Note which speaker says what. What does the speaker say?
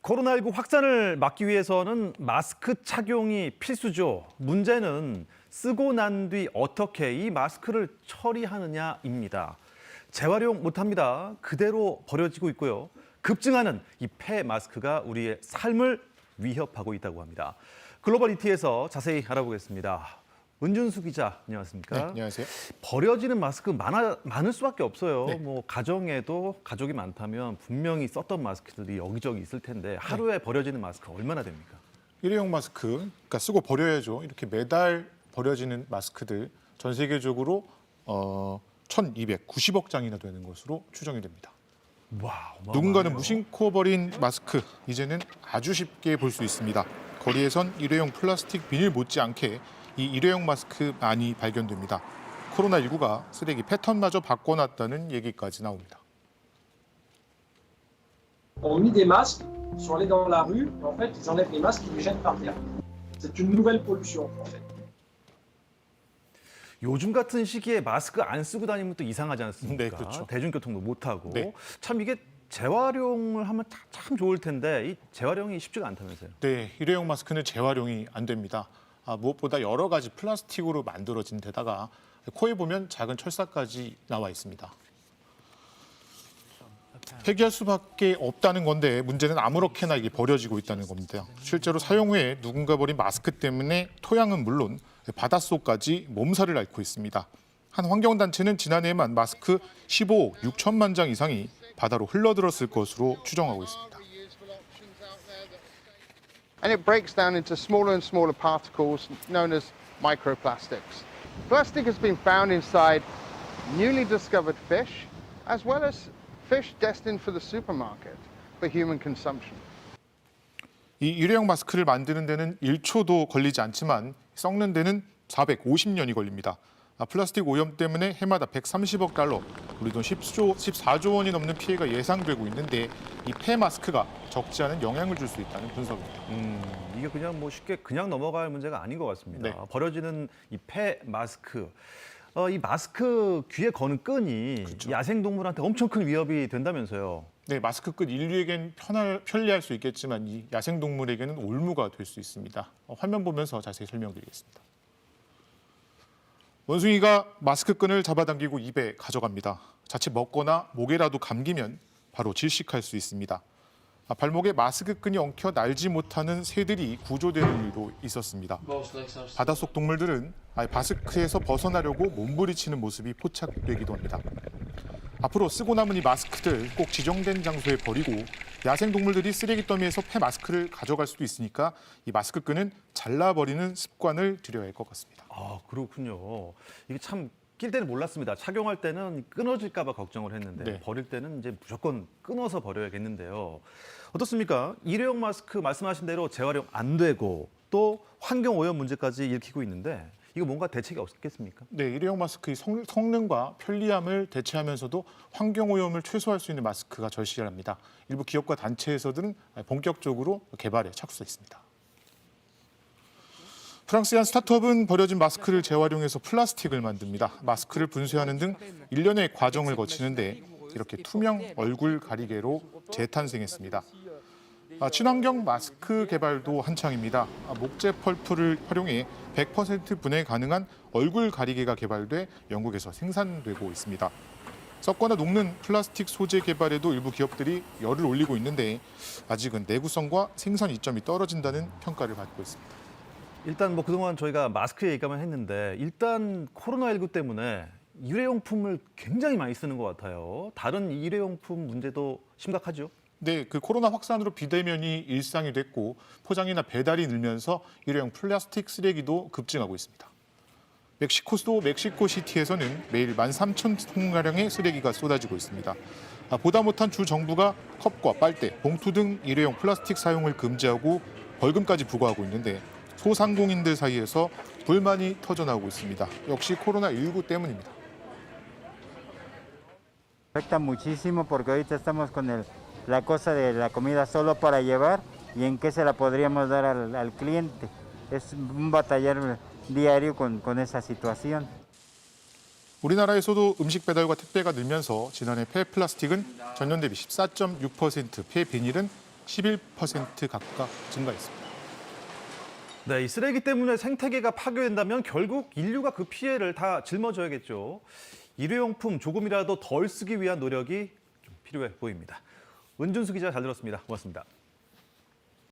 Speaker 1: 코로나19 확산을 막기 위해서는 마스크 착용이 필수죠. 문제는 쓰고 난 뒤 어떻게 이 마스크를 처리하느냐입니다. 재활용 못합니다. 그대로 버려지고 있고요. 급증하는 이 폐 마스크가 우리의 삶을 위협하고 있다고 합니다. 글로벌 ET에서 자세히 알아보겠습니다. 은준수 기자, 안녕하십니까?
Speaker 2: 네, 안녕하세요.
Speaker 1: 버려지는 마스크 많을 수밖에 없어요.
Speaker 2: 네.
Speaker 1: 뭐 가정에도 가족이 많다면 분명히 썼던 마스크들이 여기저기 있을 텐데 하루에 버려지는 마스크 얼마나 됩니까?
Speaker 2: 일회용 마스크, 그러니까 쓰고 버려야죠. 이렇게 매달 버려지는 마스크들 전 세계적으로 1,290억 장이나 되는 것으로 추정이 됩니다.
Speaker 1: 와,
Speaker 2: 누군가는 무심코 버린 마스크, 이제는 아주 쉽게 볼 수 있습니다. 거리에선 일회용 플라스틱 비닐 못지않게 이 일회용 마스크 많이 발견됩니다. 코로나19가 쓰레기 패턴마저 바꿔놨다는 얘기까지 나옵니다.
Speaker 3: ont mis des masques, sont allés dans la rue, en fait, ils enlèvent les masques et les jettent par terre. C'est une nouvelle pollution, en fait.
Speaker 1: 요즘 같은 시기에 마스크 안 쓰고 다니면 또 이상하지 않습니까?
Speaker 2: 네, 그렇죠.
Speaker 1: 대중교통도 못 타고.
Speaker 2: 네.
Speaker 1: 참 이게 재활용을 하면 참 좋을 텐데 이 재활용이 쉽지가 않다면서요.
Speaker 2: 네, 일회용 마스크는 재활용이 안 됩니다. 무엇보다 여러 가지 플라스틱으로 만들어진 데다가 코에 보면 작은 철사까지 나와 있습니다. 폐기할 수밖에 없다는 건데 문제는 아무렇게나 이게 버려지고 있다는 겁니다. 실제로 사용 후에 누군가 버린 마스크 때문에 토양은 물론 바닷속까지 몸살을 앓고 있습니다. 한 환경단체는 지난해에만 마스크 15억 6천만 장 이상이 바다로 흘러들었을 것으로 추정하고 있습니다.
Speaker 4: And it breaks down into smaller and smaller particles known as microplastics. Plastic has been found inside newly discovered fish, as well as fish destined for the supermarket for human consumption.
Speaker 2: 이 일회용 마스크를 만드는 데는 1초도 걸리지 않지만 썩는 데는 450년이 걸립니다. 플라스틱 오염 때문에 해마다 130억 달러, 우리 돈 14조 원이 넘는 피해가 예상되고 있는데 이 폐 마스크가 적지 않은 영향을 줄 수 있다는 분석입니다.
Speaker 1: 이게 그냥 뭐 쉽게 그냥 넘어갈 문제가 아닌 것 같습니다.
Speaker 2: 네.
Speaker 1: 버려지는 이 폐 마스크. 이 마스크 귀에 거는 끈이
Speaker 2: 그렇죠.
Speaker 1: 야생동물한테 엄청 큰 위협이 된다면서요.
Speaker 2: 네, 마스크 끝 인류에겐 편리할 수 있겠지만 이 야생동물에게는 올무가 될 수 있습니다. 화면 보면서 자세히 설명드리겠습니다. 원숭이가 마스크 끈을 잡아당기고 입에 가져갑니다. 자칫 먹거나 목에라도 감기면 바로 질식할 수 있습니다. 발목에 마스크 끈이 엉켜 날지 못하는 새들이 구조되는 일도 있었습니다. 바닷속 동물들은 마스크에서 벗어나려고 몸부리치는 모습이 포착되기도 합니다. 앞으로 쓰고 남은 이 마스크들 꼭 지정된 장소에 버리고 야생동물들이 쓰레기 더미에서 폐 마스크를 가져갈 수도 있으니까 이 마스크 끈은 잘라버리는 습관을 들여야 할 것 같습니다.
Speaker 1: 아, 그렇군요. 이게 참 낄 때는 몰랐습니다. 착용할 때는 끊어질까 봐 걱정을 했는데
Speaker 2: 네.
Speaker 1: 버릴 때는 이제 무조건 끊어서 버려야겠는데요. 어떻습니까? 일회용 마스크 말씀하신 대로 재활용 안 되고 또 환경 오염 문제까지 일으키고 있는데 이거 뭔가 대책이 없겠습니까?
Speaker 2: 네, 일회용 마스크의 성능과 편리함을 대체하면서도 환경 오염을 최소화할 수 있는 마스크가 절실합니다. 일부 기업과 단체에서는 본격적으로 개발에 착수했습니다. 프랑스의 한 스타트업은 버려진 마스크를 재활용해서 플라스틱을 만듭니다. 마스크를 분쇄하는 등 일련의 과정을 거치는데 이렇게 투명 얼굴 가리개로 재탄생했습니다. 친환경 마스크 개발도 한창입니다. 목재 펄프를 활용해 100% 분해 가능한 얼굴 가리개가 개발돼 영국에서 생산되고 있습니다. 썩거나 녹는 플라스틱 소재 개발에도 일부 기업들이 열을 올리고 있는데 아직은 내구성과 생산 이점이 떨어진다는 평가를 받고 있습니다.
Speaker 1: 일단 뭐 그동안 저희가 마스크 얘기만 했는데 일단 코로나19 때문에 일회용품을 굉장히 많이 쓰는 것 같아요. 다른 일회용품 문제도 심각하죠?
Speaker 2: 네, 그 코로나 확산으로 비대면이 일상이 됐고 포장이나 배달이 늘면서 일회용 플라스틱 쓰레기도 급증하고 있습니다. 멕시코 수도 멕시코시티에서는 매일 13,000통가량의 쓰레기가 쏟아지고 있습니다. 보다 못한 주 정부가 컵과 빨대, 봉투 등 일회용 플라스틱 사용을 금지하고 벌금까지 부과하고 있는데 소상공인들 사이에서 불만이 터져나오고 있습니다. 역시 코로나19 때문입니다.
Speaker 5: Afecta muchísimo porque ahorita estamos con la cosa de la comida solo para llevar y en qué se la podríamos dar al cliente. Es un batallar diario con esa situación.
Speaker 2: 우리나라에서도 음식 배달과 택배가 늘면서 지난해 폐 플라스틱은 전년 대비 14.6%, 폐 비닐은 11% 각각 증가했습니다.
Speaker 1: 네, 이 쓰레기 때문에 생태계가 파괴된다면 결국 인류가 그 피해를 다 짊어져야겠죠. 일회용품 조금이라도 덜 쓰기 위한 노력이 좀 필요해 보입니다. 은준수 기자 잘 들었습니다. 고맙습니다.